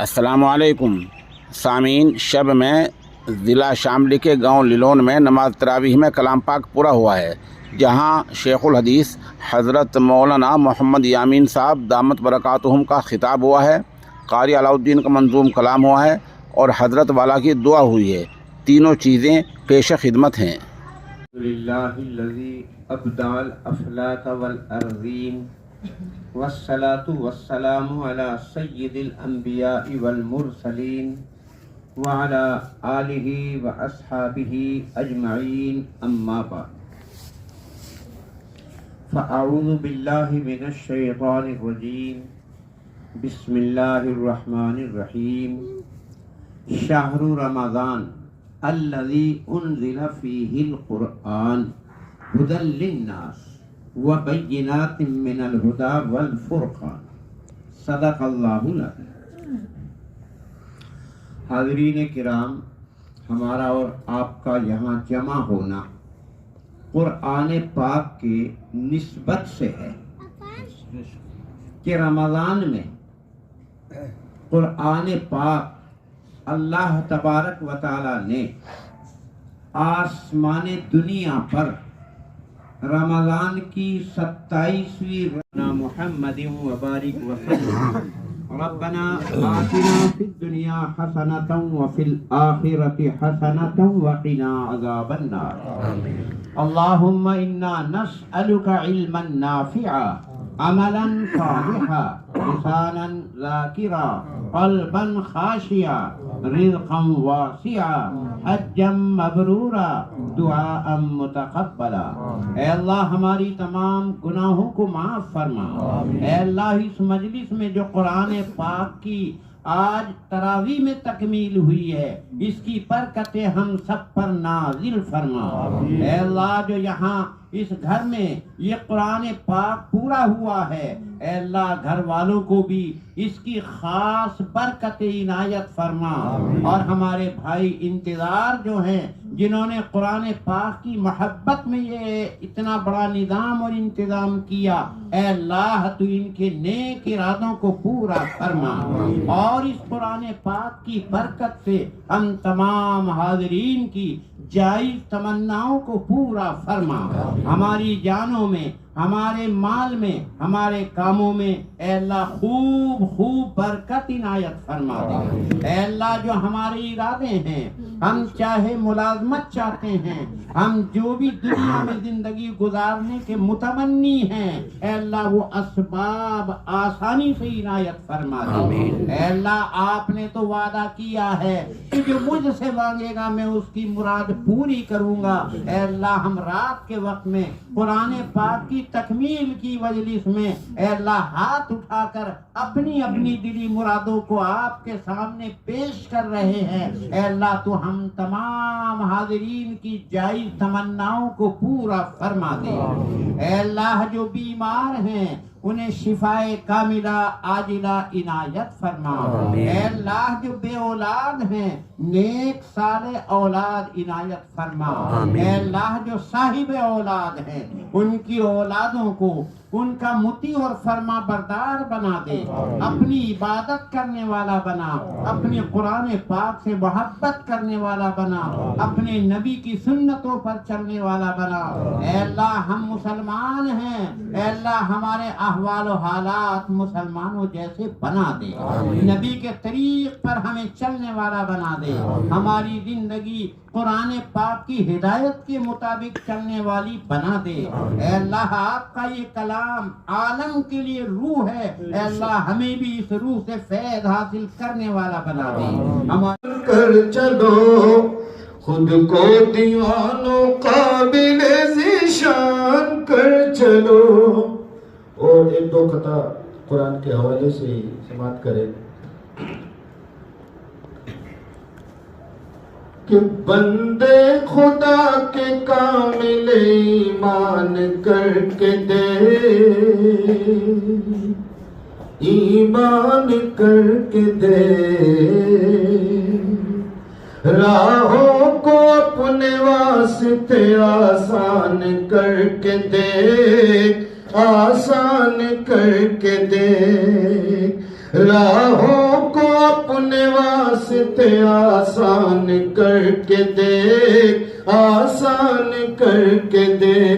السلام علیکم سامعین، شب میں ضلع شاملی کے گاؤں للون میں نماز تراویح میں کلام پاک پورا ہوا ہے، جہاں شیخ الحدیث حضرت مولانا محمد یامین صاحب دامت برکاتہم کا خطاب ہوا ہے، قاری علاء الدین کا منظوم کلام ہوا ہے اور حضرت والا کی دعا ہوئی ہے۔ تینوں چیزیں پیش خدمت ہیں۔ للہ الذی ابدع الافلاک والارضین والصلاة والسلام علی سید الانبیاء والمرسلین وعلی آلہ واصحابہ اجمعین، اما بعد فاعوذ باللہ من الشیطان الرجیم، بسم اللہ الرحمن الرحیم۔ شہر رمضان الذی انزل فیہ القرآن ھدی للناس وبینات من الہدی والفرقان، صدق اللہ العظیم۔ حاضرین کرام، ہمارا اور آپ کا یہاں جمع ہونا قرآن پاک کے نسبت سے ہے کہ رمضان میں قرآن پاک اللہ تبارک و تعالی نے آسمان دنیا پر رمضان کی 27ویں محمد وبارک وسلم۔ ربنا آتنا فی الدنیا حسنۃ وفی الآخرۃ حسنۃ وقنا عذاب النار۔ اللہم انا نسألک علما نافعا، عملا صالحا، لسانا ذاکرا، قلبا خاشعا، رزقا واسعا، حجا مبرورا، دعاء متقبلا۔ اے اللہ ہماری تمام گناہوں کو معاف فرما۔ اے اللہ اس مجلس میں جو قرآن پاک کی آج تراویح میں تکمیل ہوئی ہے، اس کی برکتیں ہم سب پر نازل فرما۔ اے اللہ جو یہاں اس گھر میں یہ قرآن پاک پورا ہوا ہے، اے اللہ گھر والوں کو بھی اس کی خاص برکت عنایت فرما، اور ہمارے بھائی انتظار جو ہیں جنہوں نے قرآن پاک کی محبت میں یہ اتنا بڑا نظام اور انتظام کیا، اے اللہ تو ان کے نیک ارادوں کو پورا فرما، اور اس قرآن پاک کی برکت سے ہم تمام حاضرین کی جائز تمناؤں کو پورا فرما۔ ہماری جانوں میں، ہمارے مال میں، ہمارے کاموں میں اے اللہ خوب خوب برکت عنایت فرما دے۔ اے اللہ جو ہمارے ارادے ہیں، ہم چاہے ملازمت چاہتے ہیں، ہم جو بھی دنیا میں زندگی گزارنے کے متمنی ہیں، اے اللہ وہ اسباب آسانی سے عنایت فرما دے۔ اے اللہ آپ نے تو وعدہ کیا ہے کہ جو مجھ سے مانگے گا میں اس کی مراد پوری کروں گا۔ اے اللہ ہم رات کے وقت میں قرآن پاک کی تکمیل کی مجلس میں اے اللہ ہاتھ اٹھا کر اپنی اپنی دلی مرادوں کو آپ کے سامنے پیش کر رہے ہیں۔ اے اللہ تو ہم تمام حاضرین کی جائز تمناؤں کو پورا فرما دے۔ اے اللہ جو بیمار ہیں انہیں شفائے کاملہ عاجلہ عنایت فرما۔ اے اللہ جو بے اولاد ہیں نیک صالح اولاد عنایت فرما۔ اے اللہ جو صاحب اولاد ہیں ان کی اولادوں کو ان کا مطیع اور فرما بردار بنا دے، اپنی عبادت کرنے والا بنا، اپنے قرآن پاک سے محبت کرنے والا بنا، اپنے نبی کی سنتوں پر چلنے والا بنا۔ اے اللہ ہم مسلمان ہیں، اے اللہ ہمارے احوال و حالات مسلمانوں جیسے بنا دے، نبی کے طریق پر ہمیں چلنے والا بنا دے، ہماری زندگی قرآن پاک کی ہدایت کے مطابق چلنے والی بنا دے۔ اے اللہ آپ کا یہ کلام عالم کے لیے روح ہے، اے اللہ ہمیں بھی اس روح سے فیض حاصل کرنے والا بنا دے۔ ہمارے کر چلو خود کو دیوانوں قابل ذیشان کر چلو۔ اور ایک دو قطع قرآن کے حوالے سے سماعت کریں کہ بندے خدا کے کامل ایمان کر کے دے، ایمان کر کے دے، راہوں کو اپنے واسطے آسان کر کے دے، آسان کر کے دے، راہوں کو اپنے راستے آسان کر کے دیکھ، آسان کر کے دیکھ۔